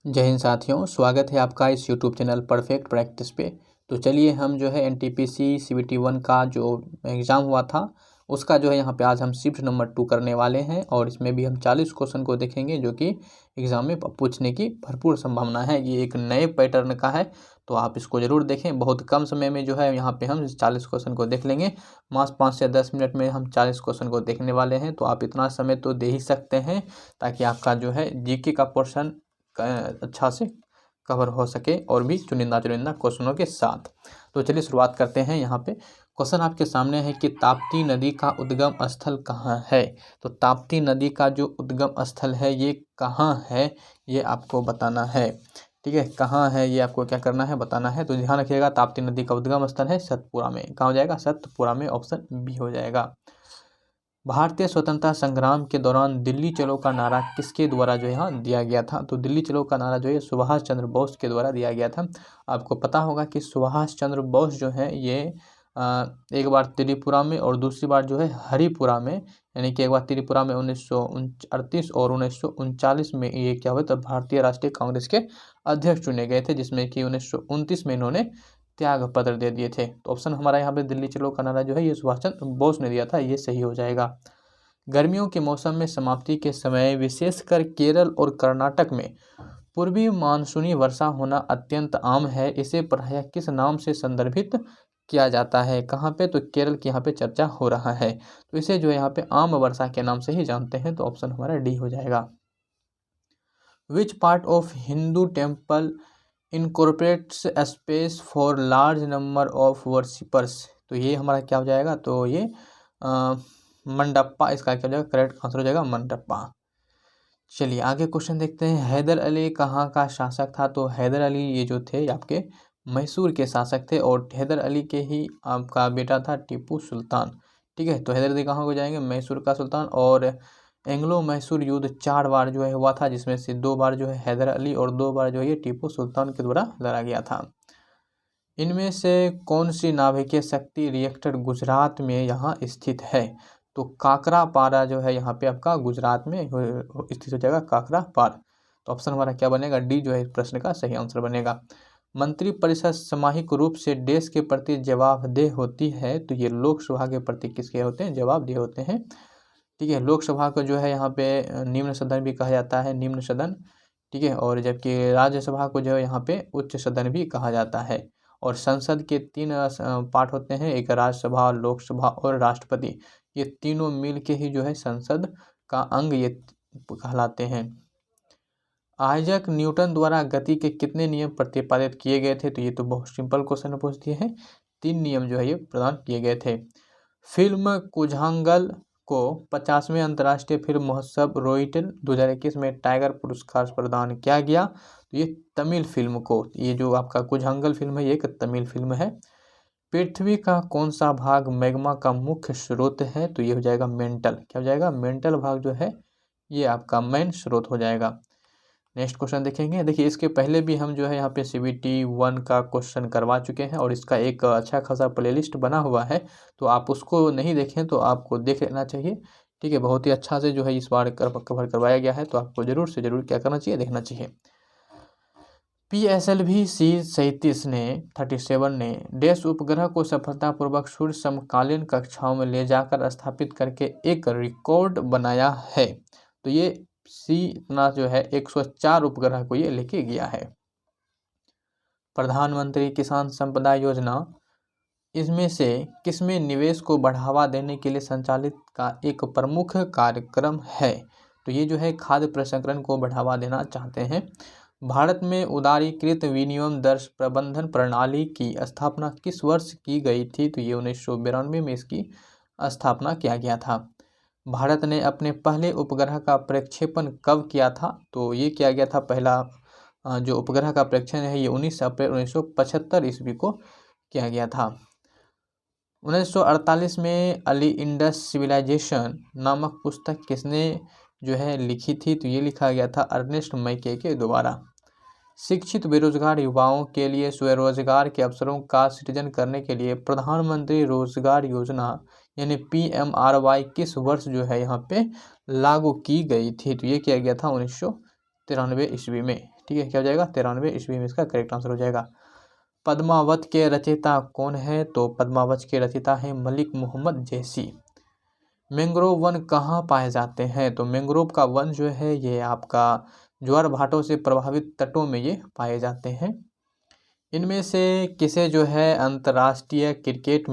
जय हिंद साथियों, स्वागत है आपका इस YouTube चैनल परफेक्ट प्रैक्टिस पे। तो चलिए हम जो है NTPC CBT 1 का जो एग्ज़ाम हुआ था उसका जो है यहाँ पे आज हम शिफ्ट नंबर 2 करने वाले हैं और इसमें भी हम 40 क्वेश्चन को देखेंगे जो कि एग्ज़ाम में पूछने की भरपूर संभावना है। ये एक नए पैटर्न का है तो आप इसको ज़रूर देखें। बहुत कम समय में जो है यहाँ पे हम 40 क्वेश्चन को देख लेंगे। मात्र 5 से 10 मिनट में हम 40 क्वेश्चन को देखने वाले हैं, तो आप इतना समय तो दे ही सकते हैं ताकि आपका जो है जीके का पोर्शन अच्छा से कवर हो सके और भी चुनिंदा क्वेश्चनों के साथ। तो चलिए शुरुआत करते हैं। यहाँ पे क्वेश्चन आपके सामने है कि ताप्ती नदी का उद्गम स्थल कहाँ है। तो ताप्ती नदी का जो उद्गम स्थल है ये कहाँ है, ये आपको बताना है। ठीक है, कहाँ है ये आपको क्या करना है, बताना है। तो ध्यान रखिएगा, ताप्ती नदी का उद्गम स्थल है सतपुरा में। कहाँ हो जाएगा, सतपुरा में, ऑप्शन बी हो जाएगा। भारतीय स्वतंत्रता संग्राम के दौरान दिल्ली चलो का नारा किसके द्वारा जो यहाँ दिया गया था। तो दिल्ली चलो का नारा जो है सुभाष चंद्र बोस के द्वारा दिया गया था। आपको पता होगा कि सुभाष चंद्र बोस जो है ये एक बार त्रिपुरा में और दूसरी बार जो है हरिपुरा में, यानी कि एक बार त्रिपुरा में 1938 और 1939 में ये क्या हुआ, तब भारतीय राष्ट्रीय कांग्रेस के अध्यक्ष चुने गए थे, जिसमें कि 1929 में इन्होंने त्याग पत्र दे दिए थे। तो ऑप्शन हमारा यहाँ पे दिल्ली चलो का नारा जो है ये सुभाष चंद्र बोस ने दिया था, ये सही हो जाएगा। गर्मियों के मौसम में समाप्ति के समय विशेषकर केरल और कर्नाटक में पूर्वी मानसूनी वर्षा होना अत्यंत आम है। इसे प्रायः किस नाम से संदर्भित किया जाता है। कहाँ पे, तो केरल की यहाँ पे चर्चा हो रहा है, तो इसे जो है यहाँ पे आम वर्षा के नाम से ही जानते हैं। तो ऑप्शन हमारा डी हो जाएगा। Which part of Hindu temple incorporates space for large number of worshippers. तो ये हमारा क्या हो जाएगा, तो ये मंडप्पा, इसका क्या हो जाएगा, करेक्ट आंसर हो जाएगा मंडप्पा। चलिए आगे क्वेश्चन देखते हैं। हैदर अली कहाँ का शासक था। तो हैदर अली ये जो थे आपके मैसूर के शासक थे और हैदर अली के ही आपका बेटा था टीपू सुल्तान। ठीक है, तो हैदर अली कहाँ को जाएंगे, मैसूर का सुल्तान। और एंग्लो मैसूर युद्ध 4 बार जो है हुआ था, जिसमें से 2 बार जो है हैदर अली और 2 बार जो है ये टीपू सुल्तान के द्वारा लड़ा गया था। इनमें से कौन सी नाभिकीय शक्ति रिएक्टर गुजरात में यहाँ स्थित है। तो काकरापारा जो है यहाँ पे आपका गुजरात में स्थित हो जाएगा, काकरापार। तो ऑप्शन हमारा क्या बनेगा, डी जो है प्रश्न का सही आंसर बनेगा। मंत्रिपरिषद सामूहिक रूप से देश के प्रति जवाबदेह होती है। तो ये लोकसभा के प्रति किसके होते हैं, जवाबदेह होते हैं। ठीक है, लोकसभा को जो है यहाँ पे निम्न सदन भी कहा जाता है, निम्न सदन। ठीक है, और जबकि राज्यसभा को जो है यहाँ पे उच्च सदन भी कहा जाता है। और संसद के 3 पार्ट होते हैं, एक राज्यसभा, लोकसभा और राष्ट्रपति। ये तीनों मिल के ही जो है संसद का अंग ये कहलाते हैं। आइजैक न्यूटन द्वारा गति के कितने नियम प्रतिपादित किए गए थे। तो ये तो बहुत सिंपल क्वेश्चन पूछ दिए हैं, 3 नियम जो है ये प्रदान किए गए थे। फिल्म कुझांगल को 50वें अंतर्राष्ट्रीय फिल्म महोत्सव रोइटन 2021 में टाइगर पुरस्कार प्रदान किया गया। तो ये तमिल फिल्म को, ये जो आपका कुझांगल फिल्म है ये एक तमिल फिल्म है। पृथ्वी का कौन सा भाग मैग्मा का मुख्य स्रोत है। तो ये हो जाएगा मेंटल, क्या हो जाएगा, मेंटल भाग जो है ये आपका मेन स्रोत हो जाएगा। नेक्स्ट क्वेश्चन देखेंगे। देखिए इसके पहले भी हम जो है यहाँ पे CBT 1 का क्वेश्चन करवा चुके हैं और इसका एक अच्छा खासा प्लेलिस्ट बना हुआ है, तो आप उसको नहीं देखें तो आपको देख लेना चाहिए। ठीक है, बहुत ही अच्छा से जो है इस बार कवर करवाया गया है, तो आपको ज़रूर से ज़रूर क्या करना चाहिए, देखना चाहिए। PSLV C37 ने 37 ने देश उपग्रह को सफलतापूर्वक सूर्य समकालीन कक्षाओं में ले जाकर स्थापित करके एक रिकॉर्ड बनाया है। तो ये सी इतना जो है 104 उपग्रह को ये लेके गया है। प्रधानमंत्री किसान संपदा योजना इसमें से किसमें निवेश को बढ़ावा देने के लिए संचालित का एक प्रमुख कार्यक्रम है। तो ये जो है खाद्य प्रसंस्करण को बढ़ावा देना चाहते हैं। भारत में उदारीकृत विनिमय दर प्रबंधन प्रणाली की स्थापना किस वर्ष की गई थी। तो ये 1992 में इसकी स्थापना किया गया था। भारत ने अपने पहले उपग्रह का प्रक्षेपण कब किया था। तो ये किया गया था पहला जो उपग्रह का प्रक्षेपण है ये 19 अप्रैल 1975 ईस्वी को किया गया था। 1948 में अली इंडस सिविलाइजेशन नामक पुस्तक किसने जो है लिखी थी। तो ये लिखा गया था अर्नेस्ट मैके के द्वारा। शिक्षित बेरोजगार युवाओं के लिए स्वरोजगार के अवसरों का सृजन करने के लिए प्रधानमंत्री रोजगार योजना यानी PMRY किस वर्ष जो है यहाँ पे लागू की गई थी। तो ये किया गया था 1993 93 ईस्वी में। ठीक है, क्या हो जाएगा? 93 ईस्वी में इसका करेक्ट आंसर हो जाएगा। पद्मावत के रचयिता कौन है? तो पद्मावत के रचयिता हैं मलिक मोहम्मद जैसी। मैंग्रोव वन कहाँ पाए जाते हैं? तो मैंग्रोव का वन जो है ये आपका ज्वार भाटों से प्रभावित तटों में ये पाए जाते हैं। इनमें से किसे जो है अंतर्राष्ट्रीय क्रिकेट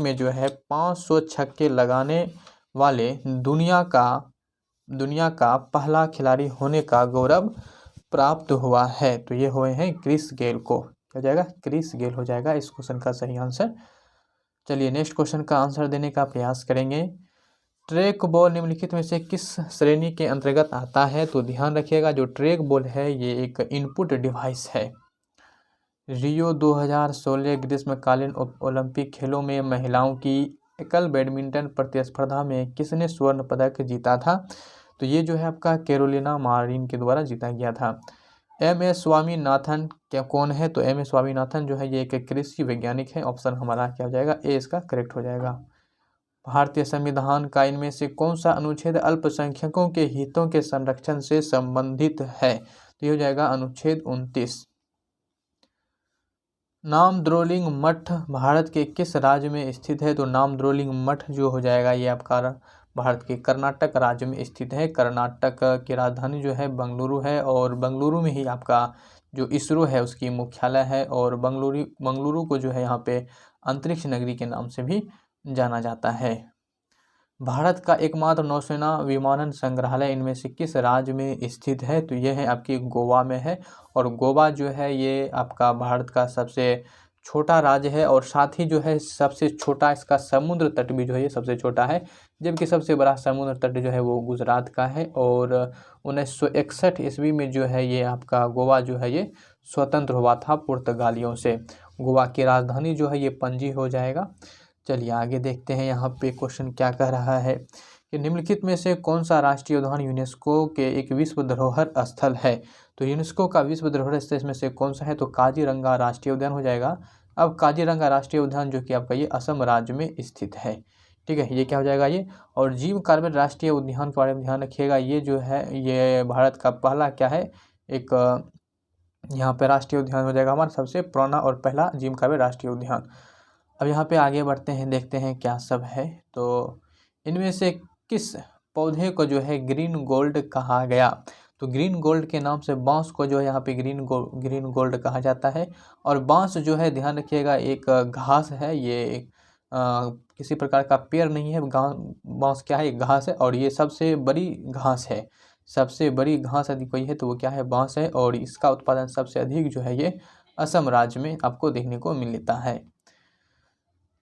में जो है 500 छक्के लगाने वाले दुनिया का पहला खिलाड़ी होने का गौरव प्राप्त हुआ है? तो ये हुए हैं क्रिस गेल को। क्या हो जाएगा? क्रिस गेल हो जाएगा इस क्वेश्चन का सही आंसर। चलिए नेक्स्ट क्वेश्चन का आंसर देने का प्रयास करेंगे। ट्रैक बॉल निम्नलिखित में से किस श्रेणी के अंतर्गत आता है? तो ध्यान रखिएगा, जो ट्रैक बॉल है ये एक इनपुट डिवाइस है। रियो 2016 ग्रीष्मकालीन ओलंपिक खेलों में महिलाओं की एकल बैडमिंटन प्रतिस्पर्धा में किसने स्वर्ण पदक जीता था? तो ये जो है आपका कैरोलिना मारिन के द्वारा जीता गया था। एस स्वामीनाथन क्या कौन है? तो एस स्वामीनाथन जो है ये एक कृषि वैज्ञानिक है। ऑप्शन हमारा क्या हो जाएगा? ए इसका करेक्ट हो जाएगा। भारतीय संविधान का इनमें से कौन सा अनुच्छेद अल्पसंख्यकों के हितों के संरक्षण से संबंधित है? तो ये हो जाएगा अनुच्छेद 29। नामद्रोलिंग मठ भारत के किस राज्य में स्थित है? तो नामद्रोलिंग मठ जो हो जाएगा ये आपका भारत के कर्नाटक राज्य में स्थित है। कर्नाटक की राजधानी जो है बेंगलुरु है, और बेंगलुरु में ही आपका जो इसरो है उसकी मुख्यालय है, और बेंगलुरु को जो है यहाँ पे अंतरिक्ष नगरी के नाम से भी जाना जाता है। भारत का एकमात्र नौसेना विमानन संग्रहालय इनमें से किस राज्य में स्थित है? तो यह है आपकी गोवा में है, और गोवा जो है ये आपका भारत का सबसे छोटा राज्य है, और साथ ही जो है सबसे छोटा इसका समुद्र तट भी जो है ये सबसे छोटा है, जबकि सबसे बड़ा समुद्र तट जो है वो गुजरात का है। और 1961 ईस्वी में जो है ये आपका गोवा जो है ये स्वतंत्र हुआ था पुर्तगालियों से। गोवा की राजधानी जो है ये पणजी हो जाएगा। चलिए आगे देखते हैं यहाँ पे क्वेश्चन क्या कह रहा है कि निम्नलिखित में से कौन सा राष्ट्रीय उद्यान यूनेस्को के एक विश्व धरोहर स्थल है? तो यूनेस्को का विश्व धरोहर स्थल में से कौन सा है? तो काजीरंगा राष्ट्रीय उद्यान हो जाएगा। अब काजीरंगा राष्ट्रीय उद्यान जो कि आपका ये असम राज्य में स्थित है। ठीक है, ये क्या हो जाएगा ये। और जिम कॉर्बेट राष्ट्रीय उद्यान के बारे में ध्यान रखिएगा, ये जो है ये भारत का पहला क्या है, एक यहाँ पे राष्ट्रीय उद्यान हो जाएगा हमारा सबसे पुराना और पहला जिम कॉर्बेट राष्ट्रीय उद्यान। अब यहाँ पे आगे बढ़ते हैं, देखते हैं क्या सब है। तो इनमें से किस पौधे को जो है ग्रीन गोल्ड कहा गया? तो ग्रीन गोल्ड के नाम से बांस को जो है यहाँ पे ग्रीन गोल्ड कहा जाता है। और बांस जो है ध्यान रखिएगा एक घास है, ये किसी प्रकार का पेड़ नहीं है। बांस क्या है? एक घास है, और ये सबसे बड़ी घास है। सबसे बड़ी घास यदि कोई है तो वो क्या है? बांस है, और इसका उत्पादन सबसे अधिक जो है ये असम राज्य में आपको देखने को मिलता है।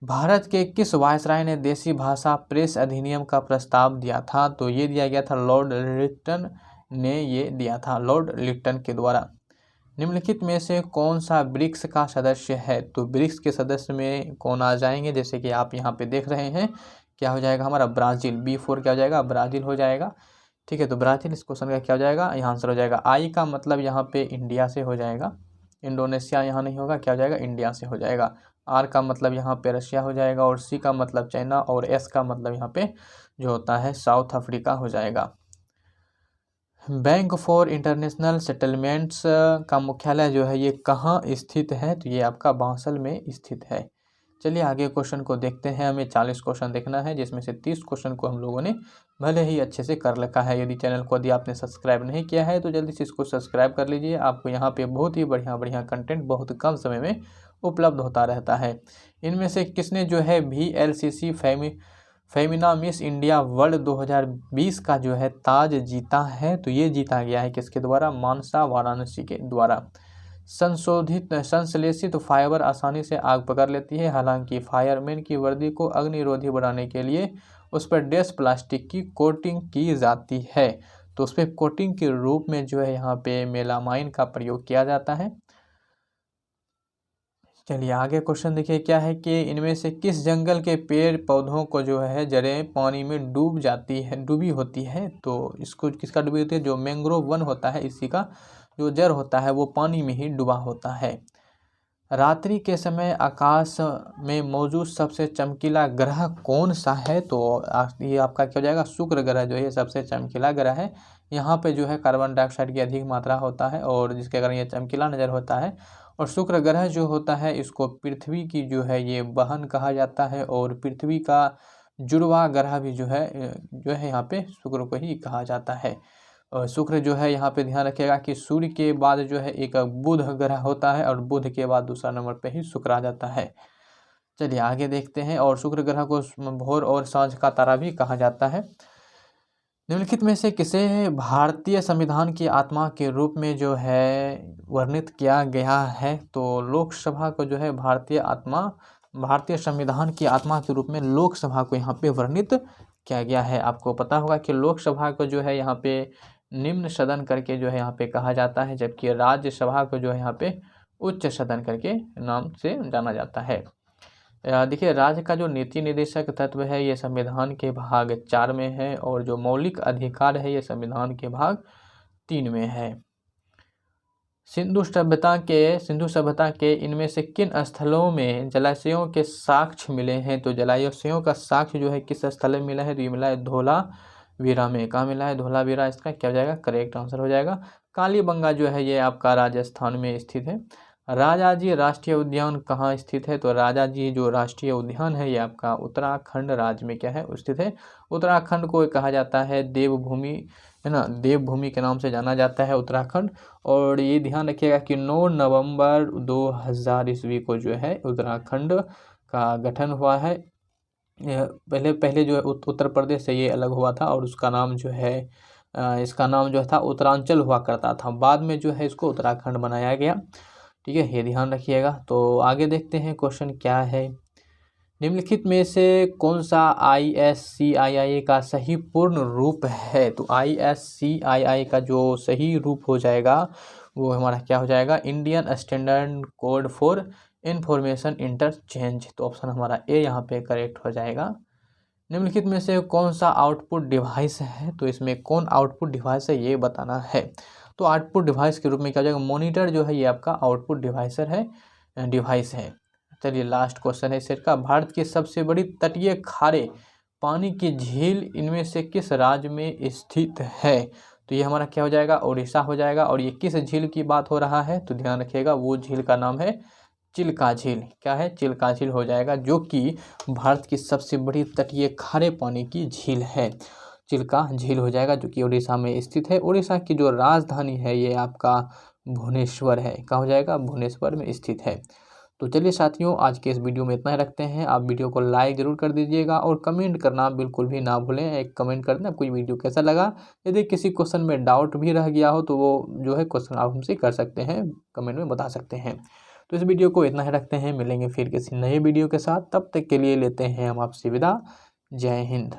भारत के किस वायसराय ने देसी भाषा प्रेस अधिनियम का प्रस्ताव दिया था? तो ये दिया गया था लॉर्ड लिटन ने ये दिया था, लॉर्ड लिटन के द्वारा। निम्नलिखित में से कौन सा ब्रिक्स का सदस्य है? तो ब्रिक्स के सदस्य में कौन आ जाएंगे? जैसे कि आप यहाँ पे देख रहे हैं, क्या हो जाएगा हमारा? ब्राज़ील। B4 क्या हो जाएगा? ब्राज़ील हो जाएगा। ठीक है, तो ब्राज़ील इस क्वेश्चन का क्या हो जाएगा? यहाँ आंसर हो जाएगा। आई का मतलब यहाँ पे इंडिया से हो जाएगा, इंडोनेशिया यहाँ नहीं होगा, क्या हो जाएगा? इंडिया से हो जाएगा। आर का मतलब यहाँ पे रशिया हो जाएगा, और सी का मतलब चाइना, और एस का मतलब यहाँ पे जो होता है साउथ अफ्रीका हो जाएगा। बैंक फॉर इंटरनेशनल सेटलमेंट्स का मुख्यालय जो है ये कहाँ स्थित है? तो ये आपका बांसल में स्थित है। चलिए आगे क्वेश्चन को देखते हैं। हमें 40 क्वेश्चन देखना है, जिसमें से 30 क्वेश्चन को हम लोगों ने भले ही अच्छे से कर रखा है। यदि चैनल को यदि आपने सब्सक्राइब नहीं किया है तो जल्दी से इसको सब्सक्राइब कर लीजिए। आपको यहाँ पे बहुत ही बढ़िया कंटेंट बहुत कम समय में उपलब्ध होता रहता है। इनमें से किसने जो है VLCC Femina miss India world 2020 का जो है ताज जीता है? तो ये जीता गया है किसके द्वारा? मानसा वाराणसी के द्वारा। संश्लेषित फाइबर आसानी से आग पकड़ लेती है, हालांकि फायरमैन की वर्दी को अग्निरोधी बनाने के लिए उस पर डैश प्लास्टिक की कोटिंग की जाती है। तो उस पर कोटिंग के रूप में जो है यहाँ पे मेलामाइन का प्रयोग किया जाता है। चलिए आगे क्वेश्चन देखिए, क्या है कि इनमें से किस जंगल के पेड़ पौधों को जो है जड़ें पानी में डूबी होती है? तो इसको किसका डूबी होती है? जो मैंग्रोव वन होता है इसी का जो जड़ होता है वो पानी में ही डूबा होता है। रात्रि के समय आकाश में मौजूद सबसे चमकीला ग्रह कौन सा है? तो ये आपका क्या हो जाएगा, शुक्र ग्रह जो है सबसे चमकीला ग्रह है। यहाँ पे जो है कार्बन डाइऑक्साइड की अधिक मात्रा होता है और जिसके कारण ये चमकीला नज़र होता है। और शुक्र ग्रह जो होता है इसको पृथ्वी की जो है ये बहन कहा जाता है और पृथ्वी का जुड़वा ग्रह भी जो है यहाँ पे शुक्र को ही कहा जाता है। और शुक्र जो है यहाँ पे ध्यान रखिएगा कि सूर्य के बाद जो है एक बुध ग्रह होता है और बुध के बाद दूसरा नंबर पे ही शुक्र आ जाता है। चलिए आगे देखते हैं। और शुक्र ग्रह को भोर और सांझ का तारा भी कहा जाता है। निम्नलिखित में से किसे भारतीय संविधान की आत्मा के रूप में जो है वर्णित किया गया है? तो लोकसभा को जो है भारतीय संविधान की आत्मा के रूप में लोकसभा को यहाँ पे वर्णित किया गया है। आपको पता होगा कि लोकसभा को जो है यहाँ पे निम्न सदन करके जो है यहाँ पे कहा जाता है, जबकि राज्यसभा को जो है यहाँ पे उच्च सदन करके नाम से जाना जाता है। देखिए, राज्य का जो नीति निर्देशक तत्व है ये संविधान के भाग 4 में है और जो मौलिक अधिकार है ये संविधान के भाग 3 में है। सिंधु सभ्यता के इनमें से किन स्थलों में जलाशयों के साक्ष्य मिले हैं? तो जलाशयों का साक्ष्य जो है किस स्थल में मिला है? तो ये मिला है धोलावीरा में। कहाँ मिला है? धोलावीरा इसका क्या हो जाएगा, करेक्ट आंसर हो जाएगा। कालीबंगा जो है ये आपका राजस्थान में स्थित है। राजाजी राष्ट्रीय उद्यान कहाँ स्थित है? तो राजाजी जो राष्ट्रीय उद्यान है ये आपका उत्तराखंड राज्य में क्या है, स्थित है। उत्तराखंड को कहा जाता है देवभूमि, है ना, देवभूमि के नाम से जाना जाता है उत्तराखंड। और ये ध्यान रखिएगा कि 9 नवंबर 2000 ईस्वी को जो है उत्तराखंड का गठन हुआ है। पहले जो है उत्तर प्रदेश से ये अलग हुआ था और उसका नाम जो है इसका नाम जो था उत्तरांचल हुआ करता था। बाद में जो है इसको उत्तराखंड बनाया गया। ठीक है, ये ध्यान रखिएगा। तो आगे देखते हैं क्वेश्चन क्या है। निम्नलिखित में से कौन सा ISCII का सही पूर्ण रूप है? तो ISCII का जो सही रूप हो जाएगा वो हमारा क्या हो जाएगा, Indian standard code for information interchange. तो ऑप्शन हमारा ए यहाँ पे करेक्ट हो जाएगा। निम्नलिखित में से कौन सा आउटपुट डिवाइस है? तो इसमें कौन आउटपुट डिवाइस है ये बताना है। तो आउटपुट डिवाइस के रूप में क्या हो जाएगा, मॉनिटर जो है ये आपका आउटपुट डिवाइस है। चलिए लास्ट क्वेश्चन है सेट का। भारत की सबसे बड़ी तटीय खारे पानी की झील इनमें से किस राज्य में स्थित है? तो ये हमारा क्या हो जाएगा, उड़ीसा हो जाएगा। और ये किस झील की बात हो रहा है? तो ध्यान रखिएगा वो झील का नाम है चिल्का झील। क्या है? चिल्का झील हो जाएगा, जो कि भारत की सबसे बड़ी तटीय खारे पानी की झील है। चिल्का झील हो जाएगा जो कि उड़ीसा में स्थित है। उड़ीसा की जो राजधानी है ये आपका भुवनेश्वर है। कहाँ हो जाएगा? भुवनेश्वर में स्थित है। तो चलिए साथियों, आज के इस वीडियो में इतना ही रखते हैं। आप वीडियो को लाइक जरूर कर दीजिएगा और कमेंट करना बिल्कुल भी ना भूलें। एक कमेंट कर देना कोई वीडियो कैसा लगा। यदि किसी क्वेश्चन में डाउट भी रह गया हो तो वो जो है क्वेश्चन आप हमसे कर सकते हैं, कमेंट में बता सकते हैं। तो इस वीडियो को इतना ही रखते हैं, मिलेंगे फिर किसी नए वीडियो के साथ। तब तक के लिए लेते हैं हम आपसे विदा। जय हिंद।